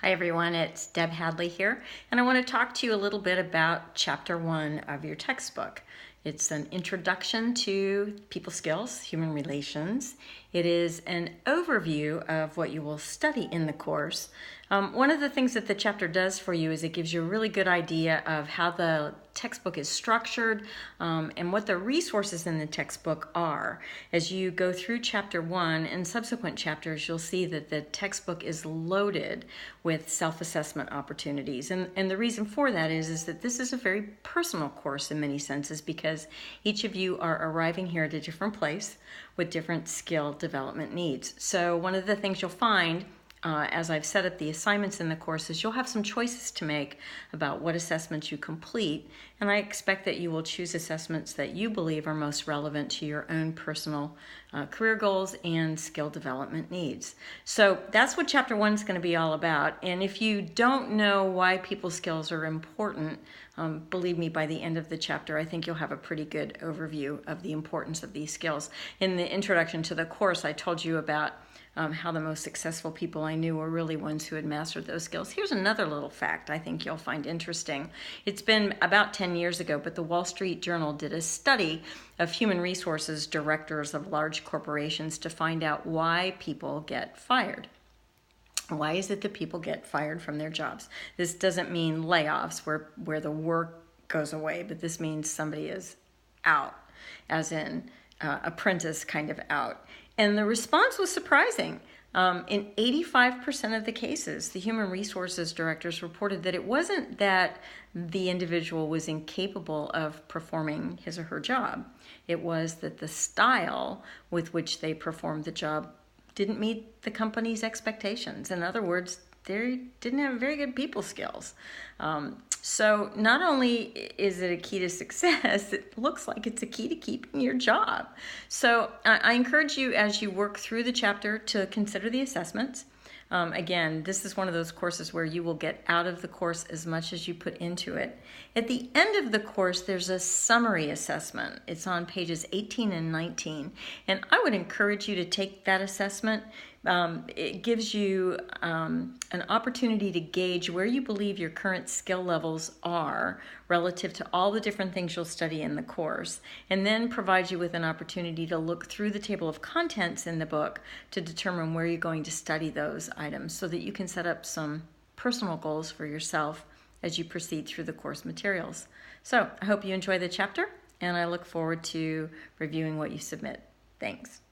Hi everyone, it's Deb Hadley here, and I want to talk to you a little bit about Chapter 1 of your textbook. It's an introduction to people skills, human relations. It is an overview of what you will study in the course. One of the things that the chapter does for you is it gives you a really good idea of how the textbook is structured and what the resources in the textbook are. As you go through Chapter 1 and subsequent chapters, you'll see that the textbook is loaded with self-assessment opportunities. And the reason for that is that this is a very personal course in many senses because each of you are arriving here at a different place with different skill development needs. So one of the things you'll find as I've set up the assignments in the course is you'll have some choices to make about what assessments you complete, and I expect that you will choose assessments that you believe are most relevant to your own personal career goals and skill development needs. So that's what Chapter 1 is going to be all about, and if you don't know why people skills are important, believe me, by the end of the chapter, I think you'll have a pretty good overview of the importance of these skills. In the introduction to the course, I told you about how the most successful people I knew were really ones who had mastered those skills. Here's another little fact I think you'll find interesting. It's been about 10 years ago, but the Wall Street Journal did a study of human resources directors of large corporations to find out why people get fired. Why is it that people get fired from their jobs? This doesn't mean layoffs where the work goes away, but this means somebody is out, as in apprentice kind of out. And the response was surprising. In 85% of the cases, the human resources directors reported that it wasn't that the individual was incapable of performing his or her job. It was that the style with which they performed the job didn't meet the company's expectations. In other words, they didn't have very good people skills. So not only is it a key to success, it looks like it's a key to keeping your job. So I encourage you as you work through the chapter to consider the assessments. Again, this is one of those courses where you will get out of the course as much as you put into it. At the end of the course, there's a summary assessment. It's on pages 18 and 19. And I would encourage you to take that assessment. It gives you an opportunity to gauge where you believe your current skill levels are relative to all the different things you'll study in the course, and then provides you with an opportunity to look through the table of contents in the book to determine where you're going to study those items so that you can set up some personal goals for yourself as you proceed through the course materials. So I hope you enjoy the chapter, and I look forward to reviewing what you submit. Thanks.